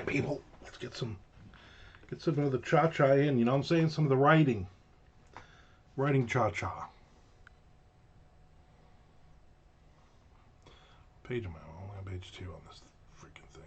right, people. Let's get some of the cha-cha in. You know what I'm saying? Some of the writing cha-cha. Page am I on? Only on page 2 on this freaking thing.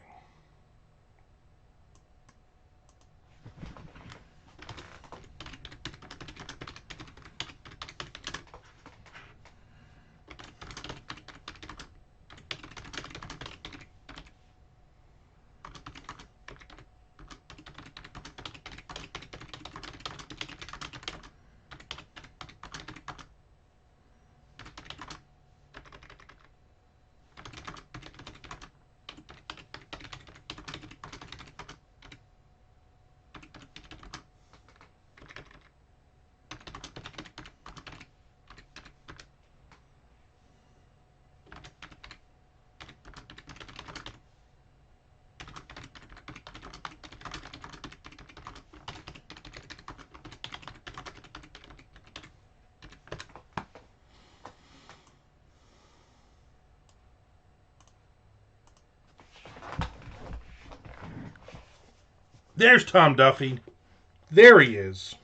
There's Tom Duffy. There he is.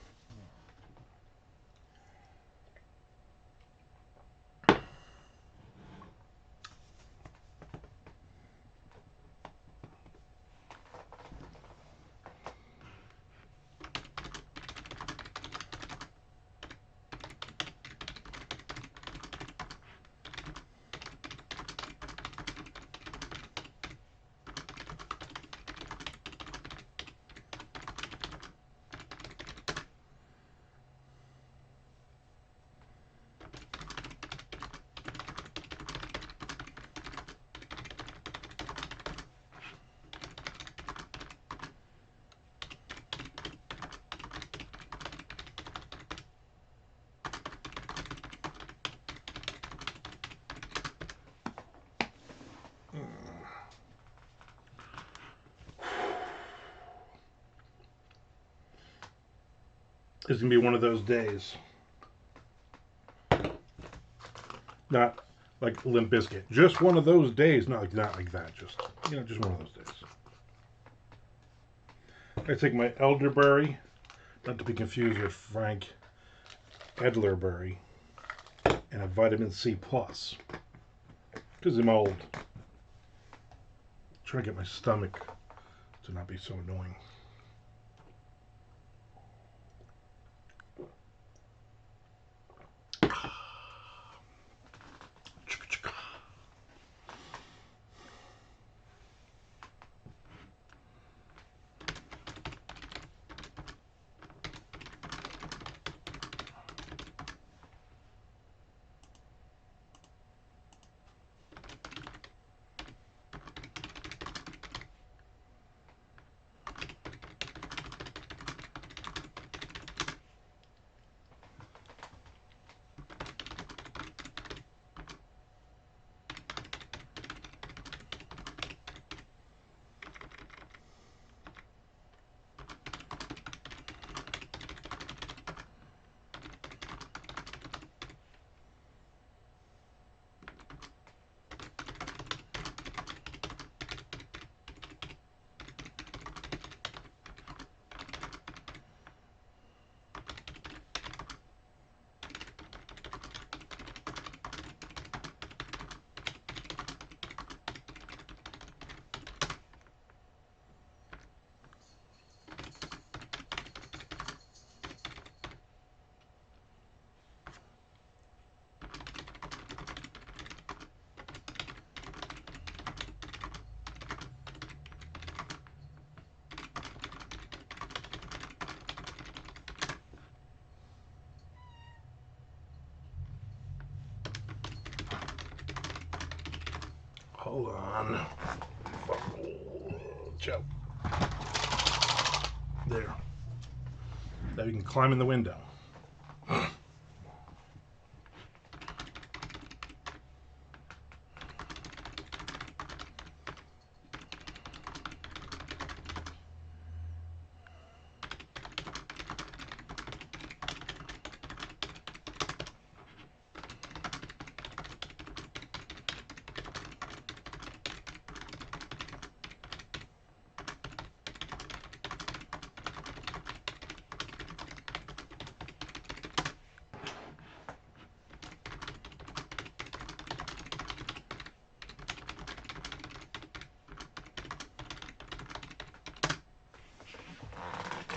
It's gonna be one of those days. Not like Limp Bizkit. Just one of those days. Not like that. Just just one of those days. I take my elderberry, not to be confused with Frank Edlerberry, and a vitamin C plus. Because I'm old. Try to get my stomach to not be so annoying. Hold on. Joe. There. Now you can climb in the window.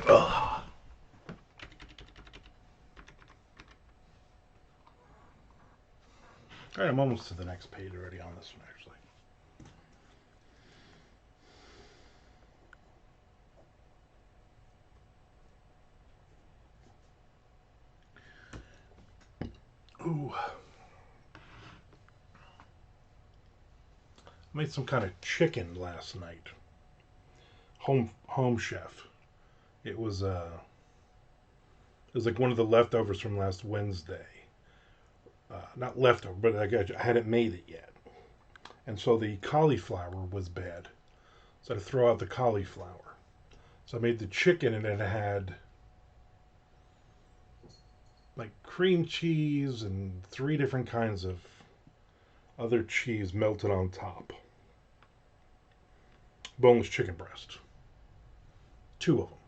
Ugh. All right, I'm almost to the next page already on this one, actually. Ooh. I made some kind of chicken last night. Home chef. It was it was like one of the leftovers from last Wednesday. Not leftover, but I hadn't made it yet, and so the cauliflower was bad. So I had to throw out the cauliflower. So I made the chicken, and it had like cream cheese and three different kinds of other cheese melted on top. Boneless chicken breast. Two of them.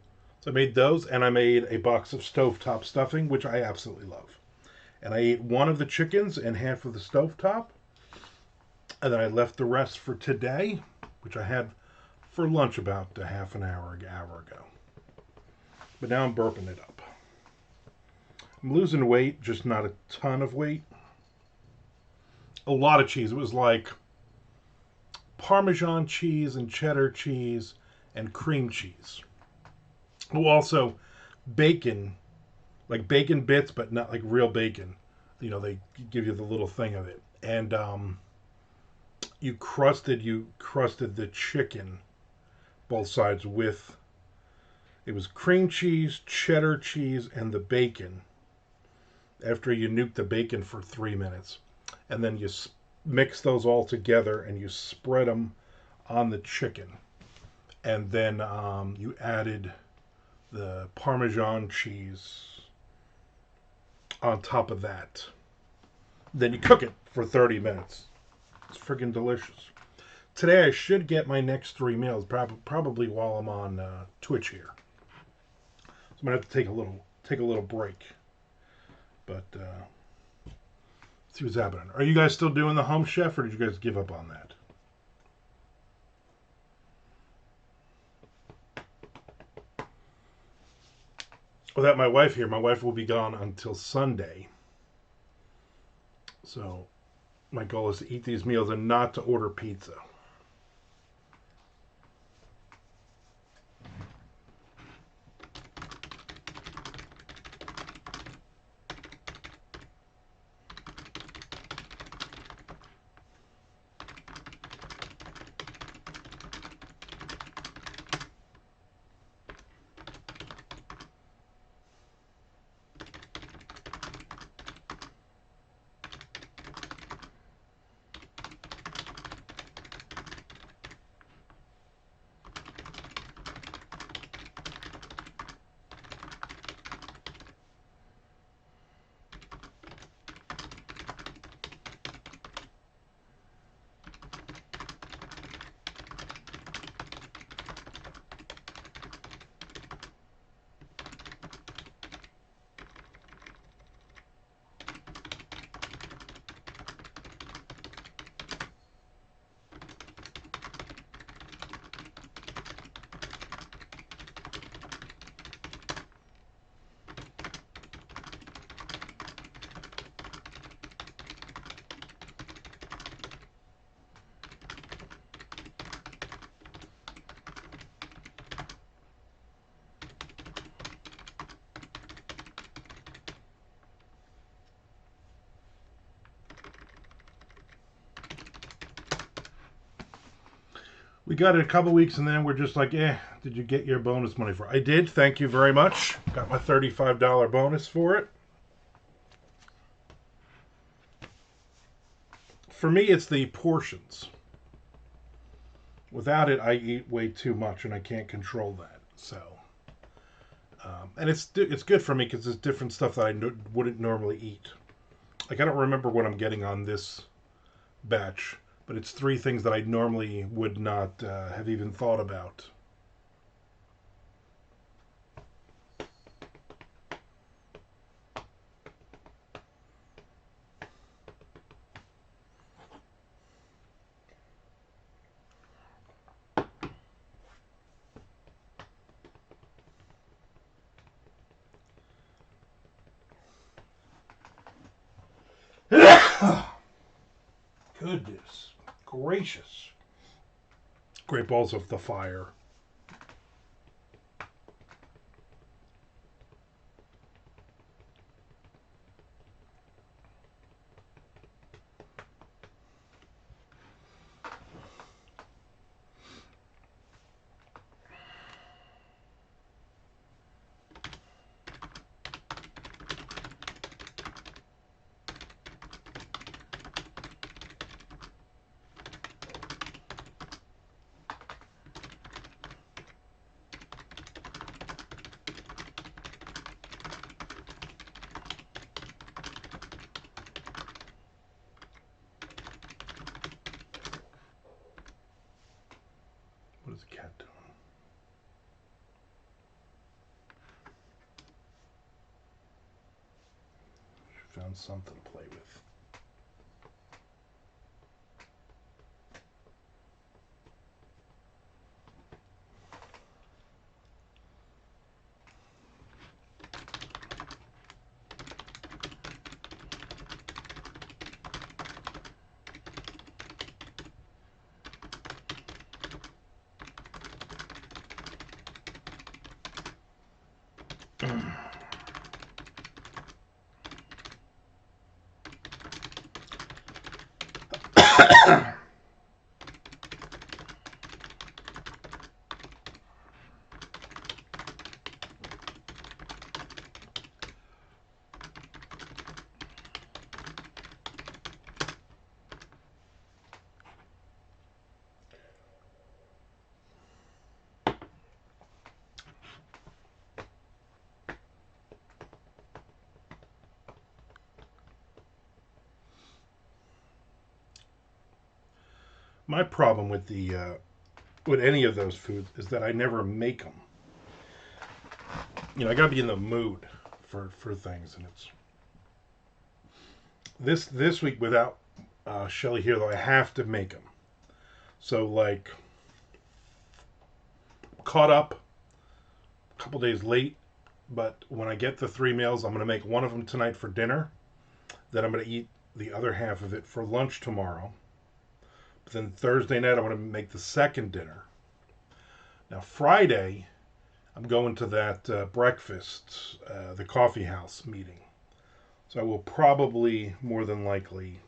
So I made those, and I made a box of stovetop stuffing, which I absolutely love. And I ate one of the chickens and half of the stovetop, and then I left the rest for today, which I had for lunch about a half an hour ago. But now I'm burping it up. I'm losing weight, just not a ton of weight. A lot of cheese. It was like Parmesan cheese and cheddar cheese and cream cheese. Oh, also bacon, like bacon bits, but not like real bacon. You know, they give you the little thing of it, and you crusted the chicken both sides with. It was cream cheese, cheddar cheese, and the bacon. After you nuke the bacon for 3 minutes, and then you mix those all together and you spread them on the chicken, and then you added the Parmesan cheese on top of that. Then you cook it for 30 minutes. It's freaking delicious. Today I should get my next 3 meals, probably while I'm on Twitch here. So I'm gonna have to take a little break. But see what's happening. Are you guys still doing the home chef, or did you guys give up on that? Without my wife here, my wife will be gone until Sunday. So my goal is to eat these meals and not to order pizza. We got it a couple weeks, and then we're just like, did you get your bonus money for it? I did. Thank you very much. Got my $35 bonus for it. For me, it's the portions. Without it, I eat way too much, and I can't control that. So, and it's good for me because it's different stuff that I wouldn't normally eat. Like, I don't remember what I'm getting on this batch, but it's three things that I normally would not have even thought about. gracious. Great balls of the fire. What is the cat doing? She found something to play with. My problem with the with any of those foods is that I never make them. I gotta be in the mood for things, and it's this week without Shelly here though I have to make them. So like caught up a couple days late, but when I get the 3 meals, I'm gonna make one of them tonight for dinner. Then I'm gonna eat the other half of it for lunch tomorrow. But then Thursday night, I'm going to make the second dinner. Now, Friday, I'm going to that breakfast, the coffee house meeting. So I will probably, more than likely,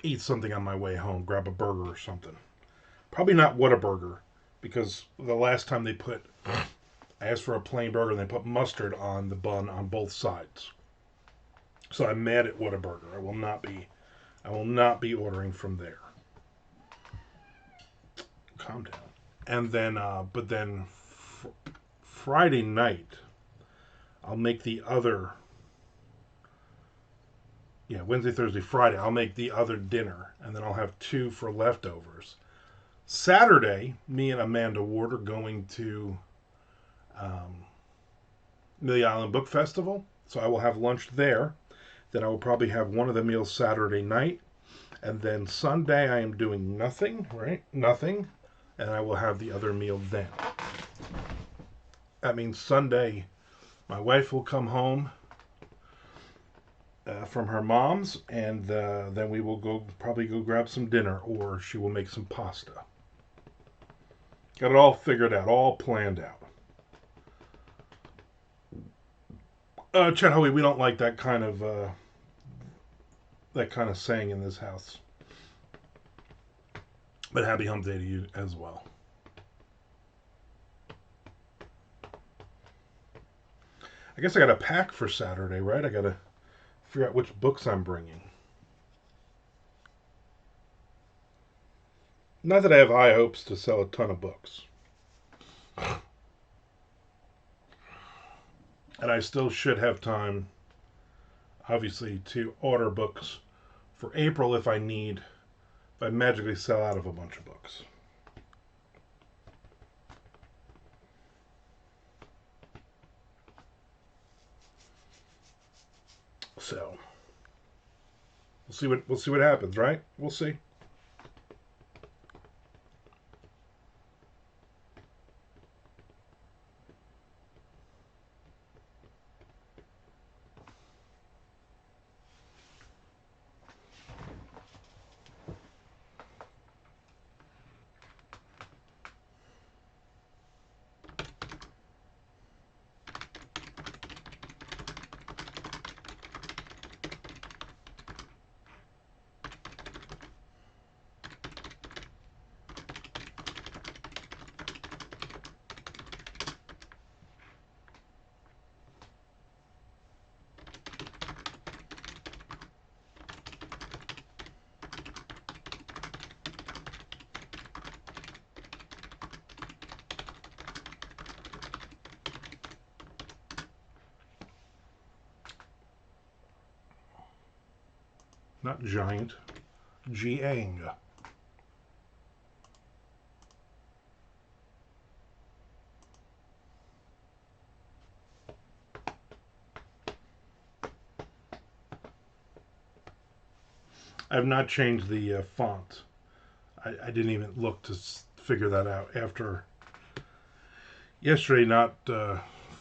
eat something on my way home, grab a burger or something. Probably not Whataburger, because the last time I asked for a plain burger and they put mustard on the bun on both sides. So I'm mad at Whataburger. I will not be ordering from there. Calm down. And then, Friday night, I'll make the other. Yeah, Wednesday, Thursday, Friday, I'll make the other dinner, and then I'll have 2 for leftovers. Saturday, me and Amanda Ward are going to Amelia Island Book Festival, so I will have lunch there. Then I will probably have one of the meals Saturday night. And then Sunday I am doing nothing, right? Nothing. And I will have the other meal then. That means Sunday my wife will come home from her mom's, and then we will probably go grab some dinner, or she will make some pasta. Got it all figured out, all planned out. Chet Hoey, we don't like that kind of saying in this house. But happy hump day to you as well. I guess I got to pack for Saturday, right? I got to figure out which books I'm bringing. Not that I have high hopes to sell a ton of books. And I still should have time, obviously, to order books for April if I magically sell out of a bunch of books. So we'll see what happens, right? We'll see. Not giant. Jiang. I have not changed the font. I didn't even look to figure that out after yesterday not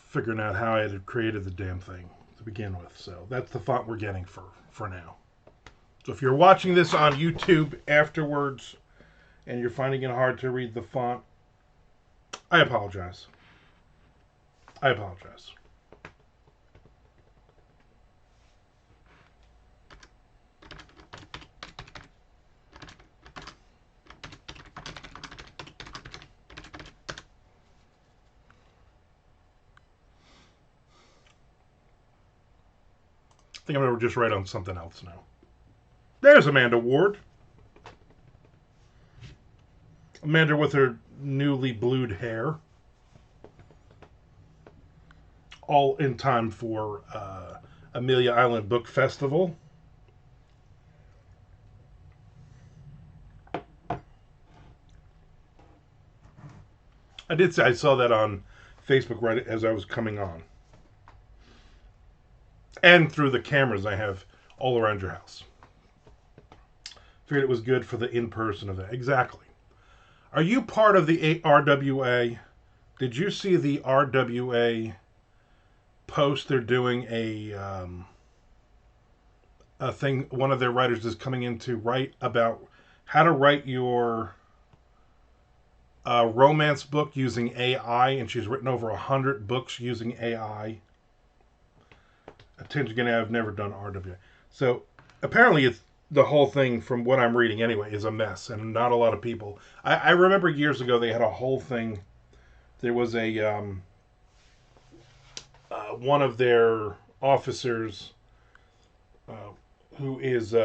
figuring out how I had created the damn thing to begin with. So that's the font we're getting for now. So if you're watching this on YouTube afterwards and you're finding it hard to read the font, I apologize. I apologize. I think I'm going to just write on something else now. There's Amanda Ward. Amanda with her newly blued hair. All in time for Amelia Island Book Festival. I saw that on Facebook right as I was coming on. And through the cameras I have all around your house. Figured it was good for the in-person event. Exactly. Are you part of the RWA? Did you see the RWA post? They're doing a thing. One of their writers is coming in to write about how to write your romance book using AI, and she's written over 100 books using AI. Attention, again, I've never done RWA. So apparently it's the whole thing, from what I'm reading anyway, is a mess, and not a lot of people. I remember years ago they had a whole thing. There was a one of their officers who is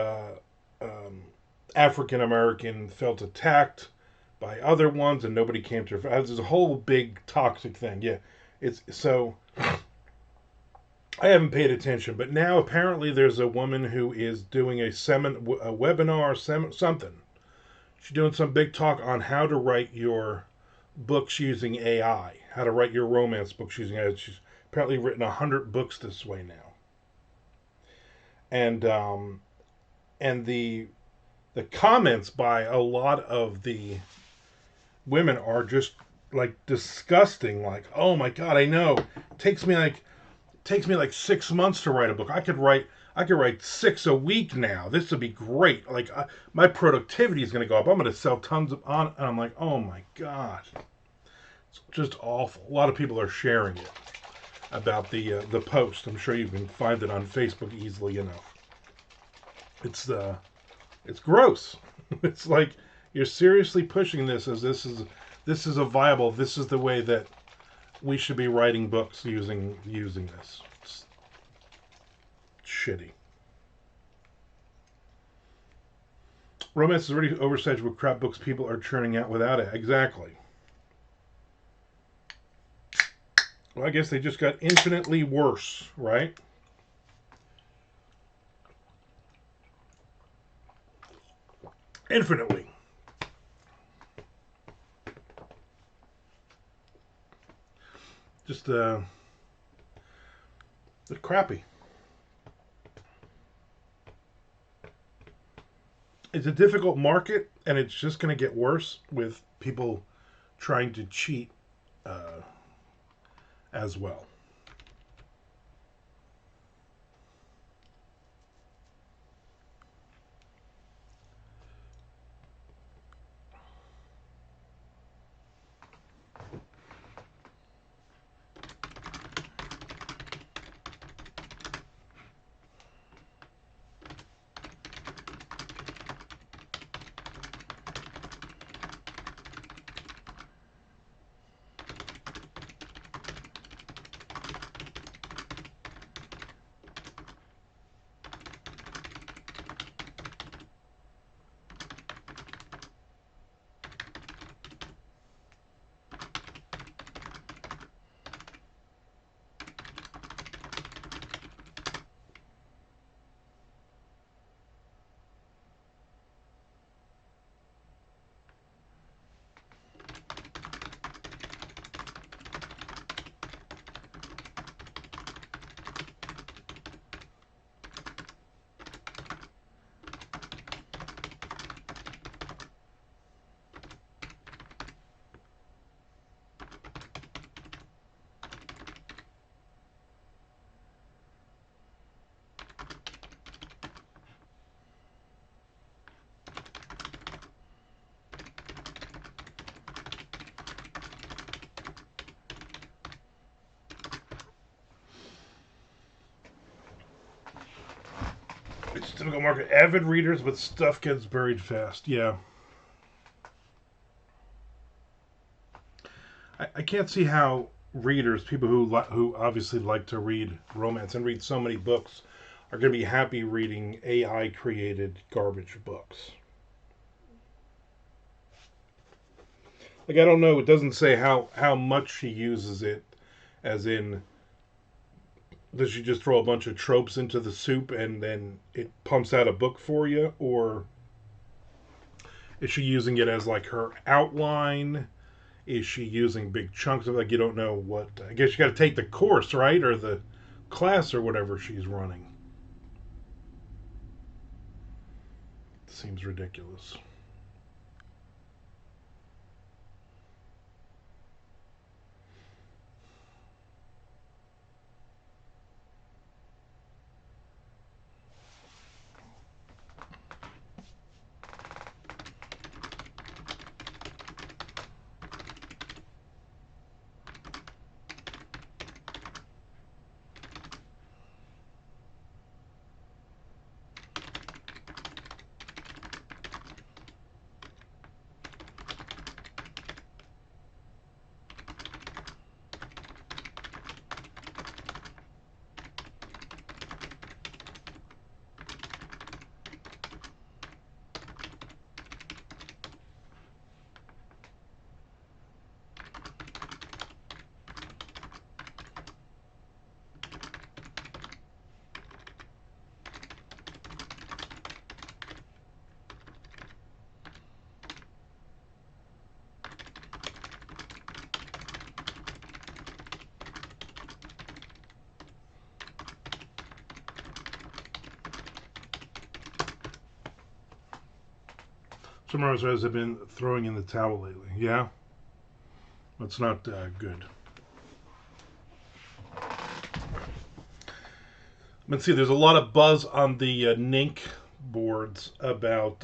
African American felt attacked by other ones, and nobody came to her. There's a whole big toxic thing. Yeah, it's so. I haven't paid attention, but now apparently there's a woman who is doing a webinar, something. She's doing some big talk on how to write your books using AI, how to write your romance books using AI. She's apparently written 100 books this way now, and the comments by a lot of the women are just like disgusting. Like, oh my god, I know. It takes me like 6 months to write a book. I could write 6 a week now. This would be great. Like my productivity is going to go up. I'm going to sell tons of and I'm like, oh my god, it's just awful. A lot of people are sharing it about the post. I'm sure you can find it on Facebook easily enough. It's gross. It's like you're seriously pushing this as this is a viable. This is the way that we should be writing books using this. It's shitty. Romance is already oversaturated with crap books people are churning out without it. Exactly. Well, I guess they just got infinitely worse, right? Infinitely. Just crappy. It's a difficult market, and it's just going to get worse with people trying to cheat as well. Typical market. Avid readers, but stuff gets buried fast. Yeah. I can't see how readers, people who obviously like to read romance and read so many books, are going to be happy reading AI created garbage books. Like, I don't know. It doesn't say how much she uses it, as in, does she just throw a bunch of tropes into the soup and then it pumps out a book for you, or is she using it as like her outline? Is she using big chunks of, like, you don't know what? I guess you got to take the course, right, or the class or whatever she's running. Seems ridiculous. Some writers have been throwing in the towel lately. Yeah, that's not good. Let's see. There's a lot of buzz on the Nink boards about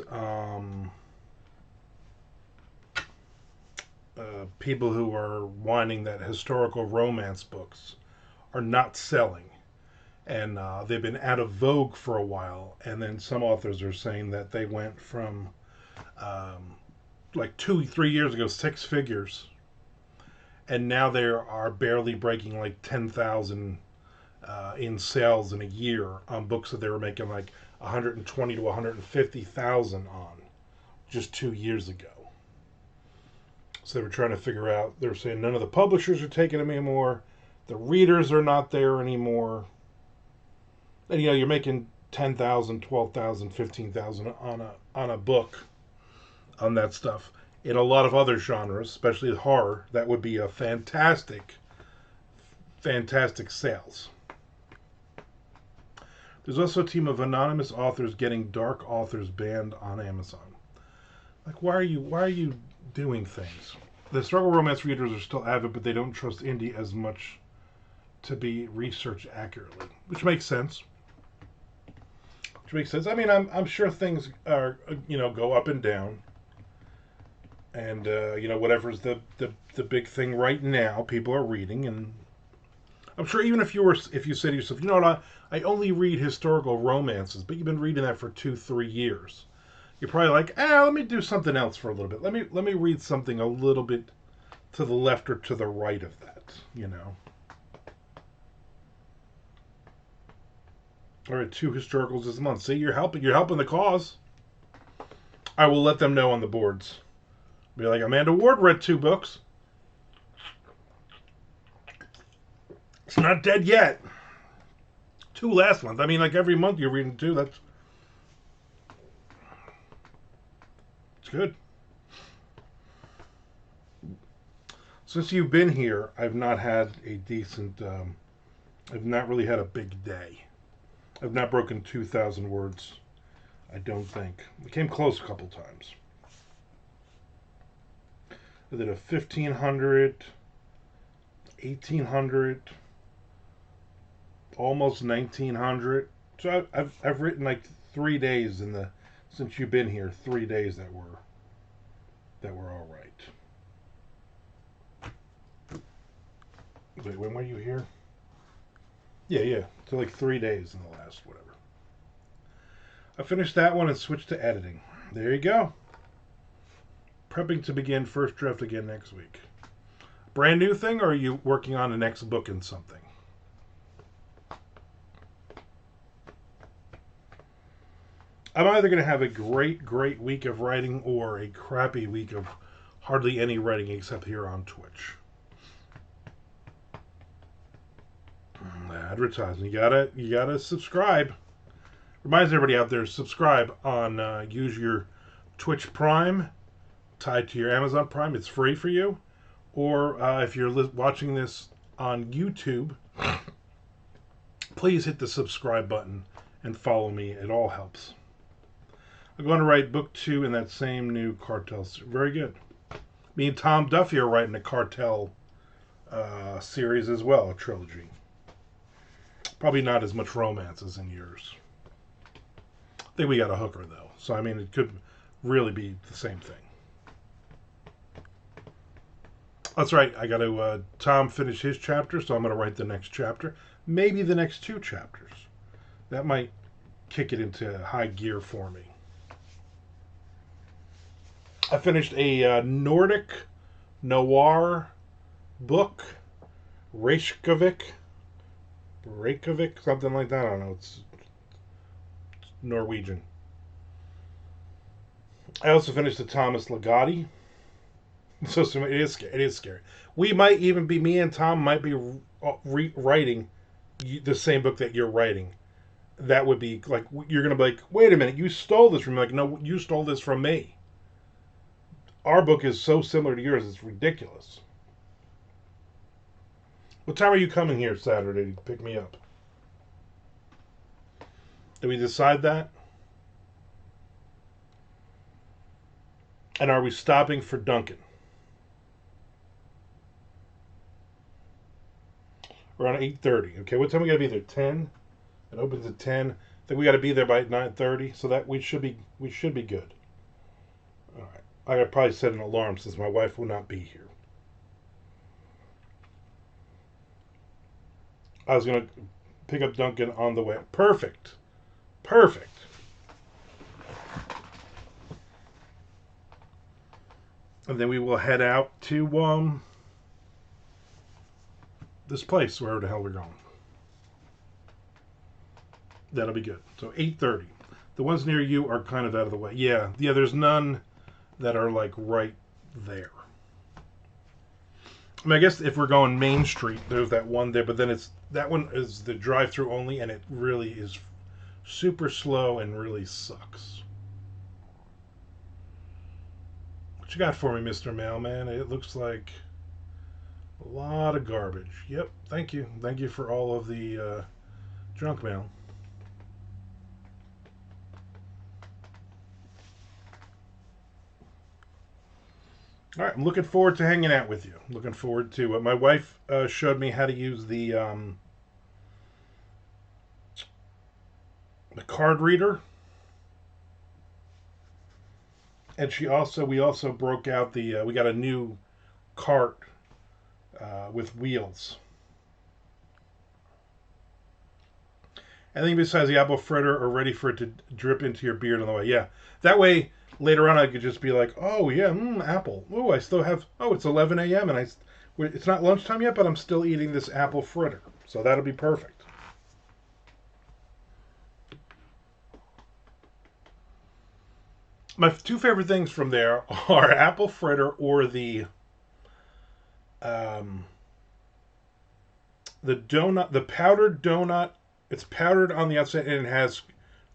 people who are whining that historical romance books are not selling, and they've been out of vogue for a while. And then some authors are saying that they went from like 2 3 years ago, six figures, and now they are barely breaking like 10,000 in sales in a year on books that they were making like 120 to 150,000 on just 2 years ago. So they were trying to figure out. They were saying none of the publishers are taking them anymore. The readers are not there anymore. And you're making 10,000, 12,000, 15,000 on a book on that stuff. In a lot of other genres, especially horror, that would be a fantastic, fantastic sales. There's also a team of anonymous authors getting dark authors banned on Amazon. Like, why are you doing things? The struggle romance readers are still avid, but they don't trust indie as much to be researched accurately, which makes sense. I mean, I'm sure things are go up and down, and whatever's the big thing right now, people are reading, and I'm sure even if you say to yourself, I only read historical romances, but you've been reading that for 2 3 years, you're probably like, let me do something else for a little bit. Let me read something a little bit to the left or to the right of that. All right, 2 historicals this month. See, you're helping the cause. I will let them know on the boards. Be like, Amanda Ward read 2 books. It's not dead yet. 2 last month. I mean, like every month you're reading 2. It's good. Since you've been here, I've not had a decent. I've not really had a big day. I've not broken 2,000 words. I don't think. We came close a couple times. I did a 1,500, 1,800, almost 1,900. So I've written like 3 days since you've been here. 3 days that were all right. Wait, when were you here? Yeah. So like 3 days in the last whatever. I finished that one and switched to editing. There you go. Prepping to begin first draft again next week. Brand new thing, or are you working on the next book in something? I'm either going to have a great week of writing or a crappy week of hardly any writing except here on Twitch. Advertising. You gotta subscribe. Reminds everybody out there, subscribe on use your Twitch Prime tied to your Amazon Prime. It's free for you. Or if you're watching this on YouTube, please hit the subscribe button and follow me. It all helps. I'm going to write book 2 in that same new Cartel. Very good. Me and Tom Duffy are writing a Cartel series as well, a trilogy. Probably not as much romance as in yours. I think we got a hooker, though. So, I mean, it could really be the same thing. That's right. I got to, Tom finished his chapter, so I'm going to write the next chapter. Maybe the next 2 chapters. That might kick it into high gear for me. I finished a Nordic noir book, Reykjavik, something like that. I don't know. It's Norwegian. I also finished the Thomas Ligotti. So it is scary. We might even be, me and Tom might be writing the same book that you're writing. That would be like, you're going to be like, wait a minute, you stole this from me. Like, no, you stole this from me. Our book is so similar to yours, it's ridiculous. What time are you coming here Saturday to pick me up? Did we decide that? And are we stopping for Dunkin'? Around 8:30. Okay, what time we got to be there? 10. It opens at 10. I think we got to be there by 9:30, so that we should be good. All right. I gotta probably set an alarm since my wife will not be here. I was gonna pick up Duncan on the way. Perfect. And then we will head out to this place, wherever the hell we're going. That'll be good. So 8:30. The ones near you are kind of out of the way. Yeah. There's none that are like right there. I mean, I guess if we're going Main Street, there's that one there, but then that one is the drive-through only, and it really is super slow and really sucks. What you got for me, Mr. Mailman? It looks like a lot of garbage. Yep, thank you. Thank you for all of the junk mail. All right, I'm looking forward to hanging out with you. Looking forward to it. My wife showed me how to use the card reader, and we also broke out the we got a new cart with wheels. Anything besides the apple fritter are ready for it to drip into your beard on the way. Yeah, that way. Later on, I could just be like, oh, yeah, apple. Oh, I still have, it's 11 a.m. and it's not lunchtime yet, but I'm still eating this apple fritter. So that'll be perfect. My 2 favorite things from there are apple fritter or the donut, the powdered donut. It's powdered on the outside and it has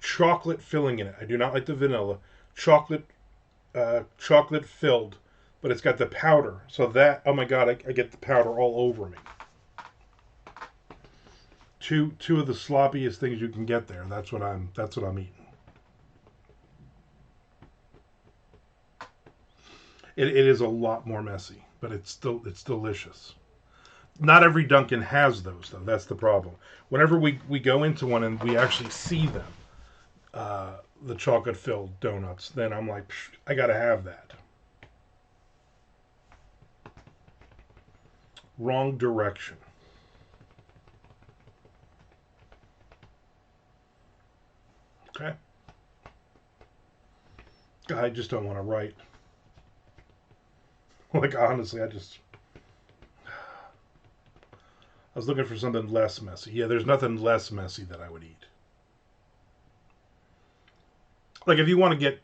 chocolate filling in it. I do not like the vanilla. Chocolate filled, but it's got the powder. So that, oh my god, I get the powder all over me. Two of the sloppiest things you can get there. That's what I'm eating. It is a lot more messy, but it's delicious. Not every Dunkin' has those though. That's the problem. Whenever we go into one and we actually see them, the chocolate filled donuts, then I'm like, I gotta have that. Wrong direction. Okay. I just don't want to write. Like, honestly, I was looking for something less messy. Yeah, there's nothing less messy that I would eat. Like, if you want to get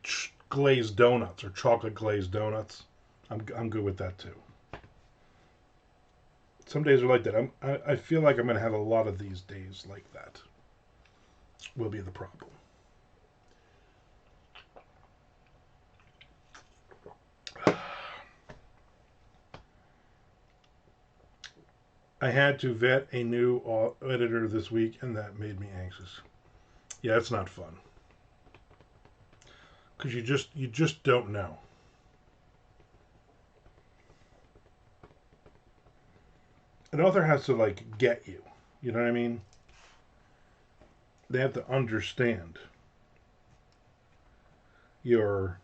glazed donuts or chocolate glazed donuts, I'm good with that too. Some days are like that. I feel like I'm going to have a lot of these days like that. Will be the problem. I had to vet a new editor this week, and that made me anxious. Yeah, it's not fun because you just don't know. An author has to like get you. You know what I mean? They have to understand your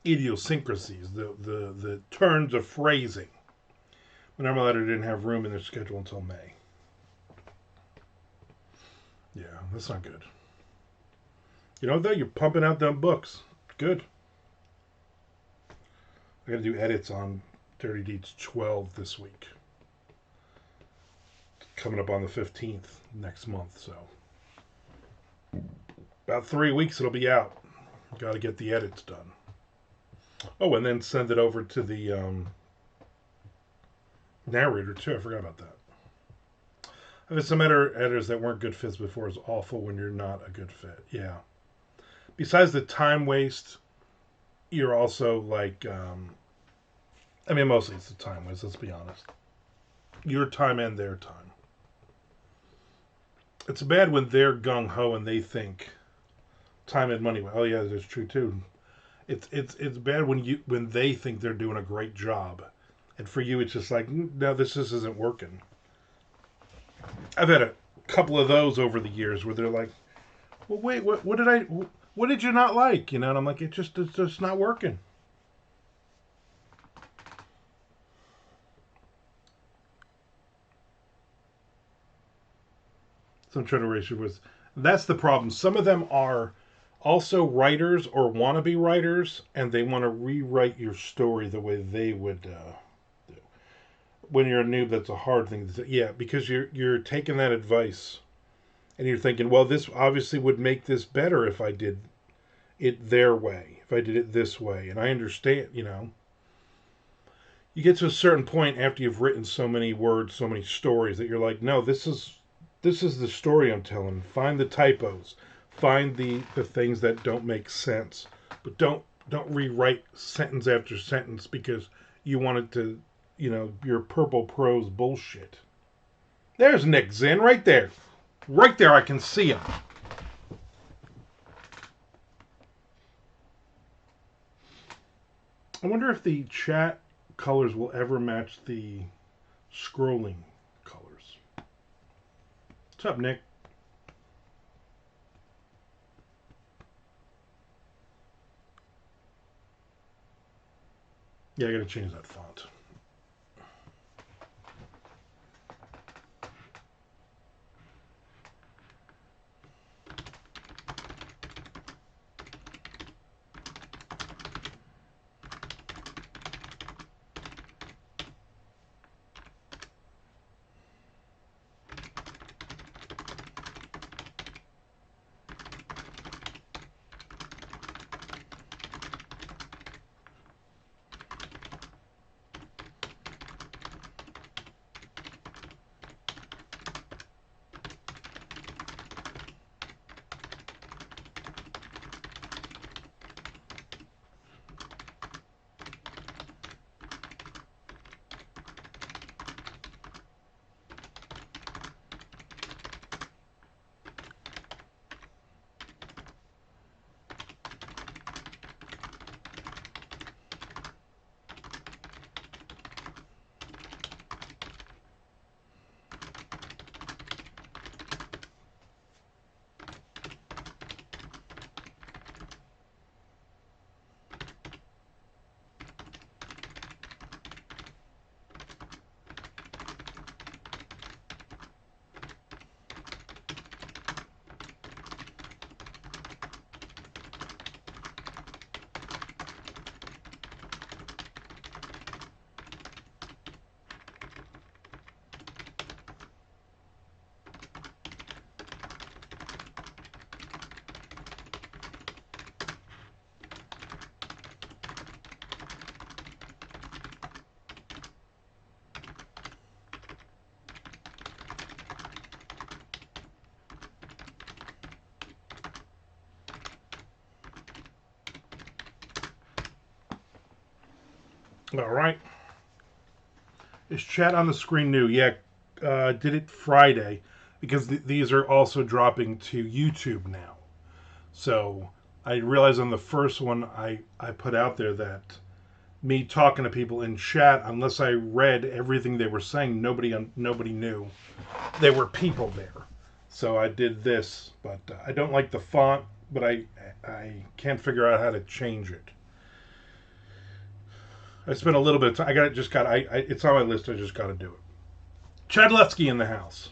idiosyncrasies, the turns of phrasing. My normal editor didn't have room in their schedule until May. Yeah, that's not good. You know, though, you're pumping out them books. Good. I got to do edits on Dirty Deeds 12 this week. Coming up on the 15th next month, so. About 3 weeks it'll be out. Got to get the edits done. Oh, and then send it over to the narrator, too. I forgot about that. I've had some editors that weren't good fits before. It's awful when you're not a good fit. Yeah. Besides the time waste, you're also like, I mean, mostly it's the time waste, let's be honest. Your time and their time. It's bad when they're gung-ho and they think time and money. Oh, yeah, that's true, too. It's bad when they think they're doing a great job. And for you, it's just like, no, this just isn't working. I've had a couple of those over the years where they're like, well, wait, what did you not like? You know, and I'm like, it's just not working. So I'm trying to erase your voice. That's the problem. Some of them are also writers or want to be writers, and they want to rewrite your story the way they would do. When you're a noob, that's a hard thing to say. Yeah, because you're taking that advice, and you're thinking, well, this obviously would make this better if I did it their way, if I did it this way. And I understand, you know. You get to a certain point after you've written so many words, so many stories that you're like, no, this is the story I'm telling. Find the typos, find the things that don't make sense, but don't rewrite sentence after sentence because you want it to, you know, your purple prose bullshit. There's Nick Zinn right there. Right there, I can see him. I wonder if the chat colors will ever match the scrolling colors. What's up, Nick? Yeah, I gotta change that font. All right. Is chat on the screen new? Yeah, did it Friday because these are also dropping to YouTube now. So I realized on the first one I put out there that me talking to people in chat, unless I read everything they were saying, nobody knew there were people there. So I did this, but I don't like the font, but I can't figure out how to change it. I spent a little bit of time. I got it. Just got. It's on my list. I just got to do it. Chad Lutsky in the house.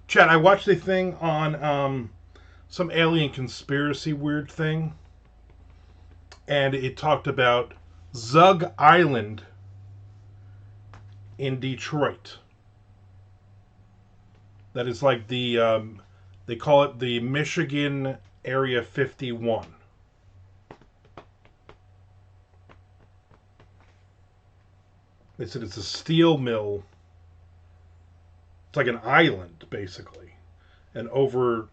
Chad, I watched a thing on some alien conspiracy weird thing, and it talked about Zug Island in Detroit. That is like they call it the Michigan Area 51. They said it's a steel mill. It's like an island, basically. And over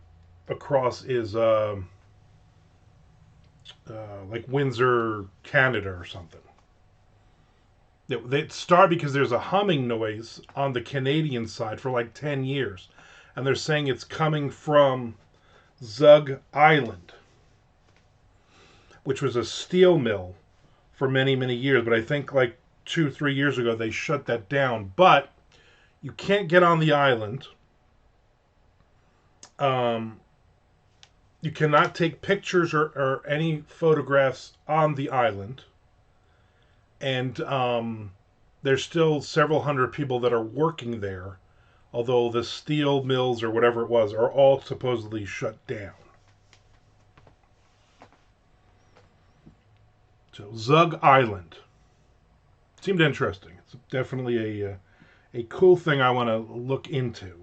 across is like Windsor, Canada or something. It started because there's a humming noise on the Canadian side for like 10 years. And they're saying it's coming from Zug Island, which was a steel mill for many, many years. But I think like 2, 3 years ago they shut that down. But you can't get on the island. You cannot take pictures or any photographs on the island. And there's still several hundred people that are working there, although the steel mills or whatever it was are all supposedly shut down. So Zug Island seemed interesting. It's definitely a cool thing I want to look into.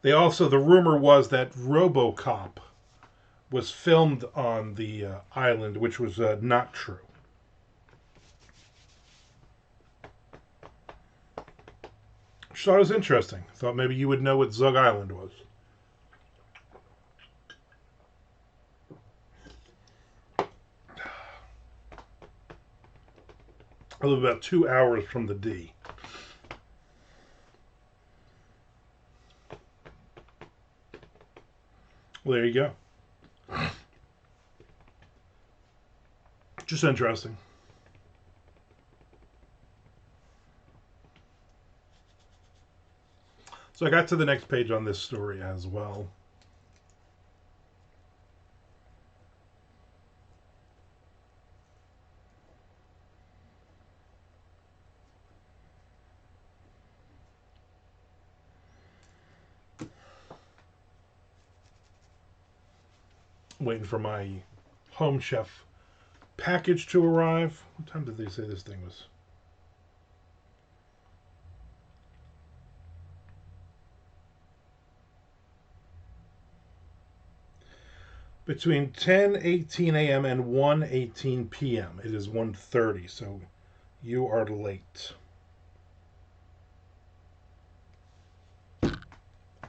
The rumor was that RoboCop was filmed on the island, which was not true. Just thought it was interesting. Thought maybe you would know what Zug Island was. I live about 2 hours from the D. Well, there you go. Just interesting. So I got to the next page on this story as well. Waiting for my Home Chef package to arrive. What time did they say this thing was? Between 10:18 a.m. and 1:18 p.m. It is 1:30, so you are late.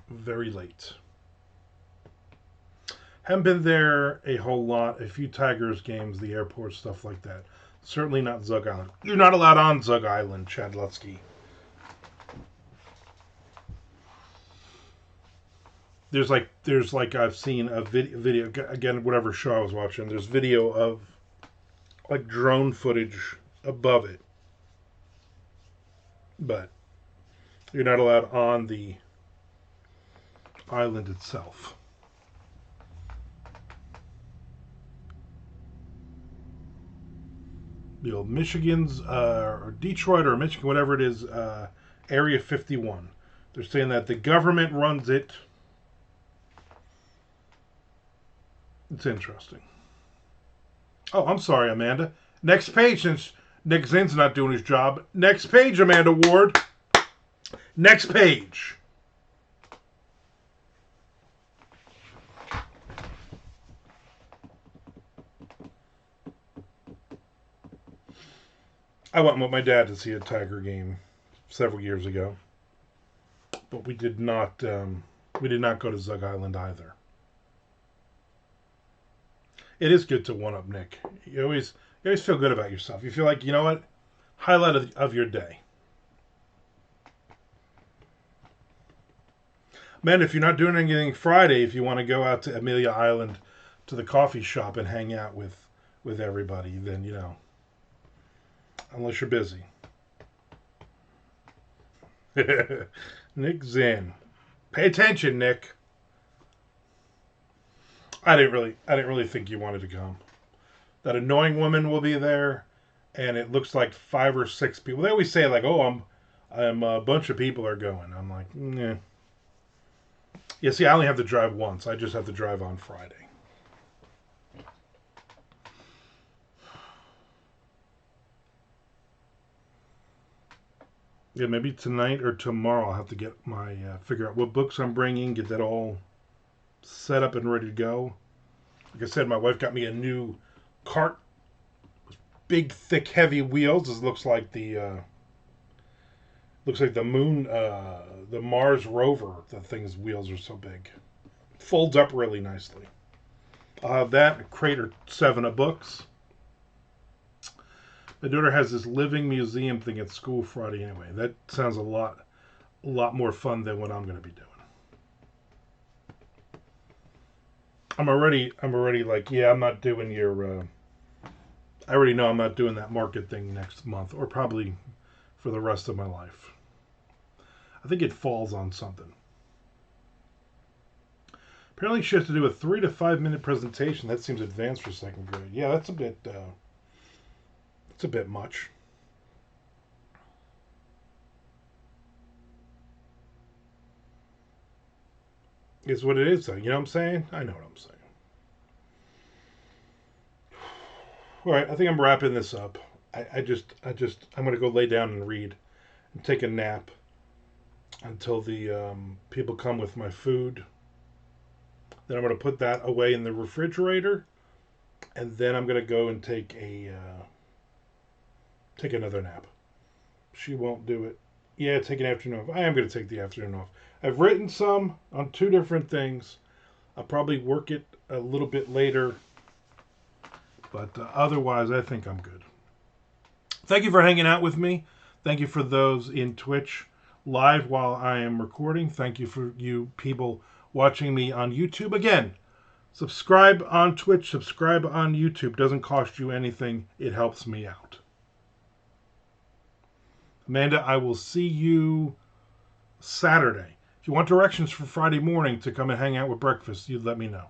Very late. Haven't been there a whole lot. A few Tigers games, the airport, stuff like that. Certainly not Zug Island. You're not allowed on Zug Island, Chad Lutsky. There's like I've seen a video again, whatever show I was watching. There's video of like drone footage above it, but you're not allowed on the island itself. The old Michigan's or Detroit or Michigan, whatever it is, Area 51. They're saying that the government runs it. It's interesting. Oh, I'm sorry, Amanda. Next page, since Nick Zinn's not doing his job. Next page, Amanda Ward. Next page. I went with my dad to see a Tiger game several years ago, but we did not go to Zug Island either. It is good to one up Nick. You always feel good about yourself. You feel like, you know what? Highlight of your day. Man, if you're not doing anything Friday, if you want to go out to Amelia Island to the coffee shop and hang out with everybody, then unless you're busy. Nick Zinn. Pay attention, Nick. I didn't really think you wanted to come. That annoying woman will be there, and it looks like 5 or 6 people. They always say like, "Oh, I'm a bunch of people are going." I'm like, yeah. Yeah, see, I only have to drive once. I just have to drive on Friday. Yeah, maybe tonight or tomorrow I'll have to get my figure out what books I'm bringing, get that all set up and ready to go. Like I said, my wife got me a new cart, big, thick, heavy wheels. This looks like the moon, the Mars rover. The thing's wheels are so big, folds up really nicely. I'll have that, a crate or 7 of books. My daughter has this living museum thing at school Friday anyway. That sounds a lot more fun than what I'm going to be doing. I'm already like, yeah, I'm not doing your. I already know I'm not doing that market thing next month, or probably for the rest of my life. I think it falls on something. Apparently, she has to do a 3 to 5 minute presentation. That seems advanced for second grade. Yeah, that's a bit. It's a bit much. Is what it is, though. You know what I'm saying? I know what I'm saying. All right, I think I'm wrapping this up. I'm gonna go lay down and read and take a nap until the people come with my food. Then I'm gonna put that away in the refrigerator, and then I'm gonna go and take another nap. She won't do it. Yeah, take an afternoon off. I am gonna take the afternoon off. I've written some on 2 different things. I'll probably work it a little bit later, but otherwise, I think I'm good. Thank you for hanging out with me. Thank you for those in Twitch live while I am recording. Thank you for you people watching me on YouTube. Again, subscribe on Twitch, subscribe on YouTube. Doesn't cost you anything. It helps me out. Amanda, I will see you Saturday. If you want directions for Friday morning to come and hang out with breakfast, you let me know.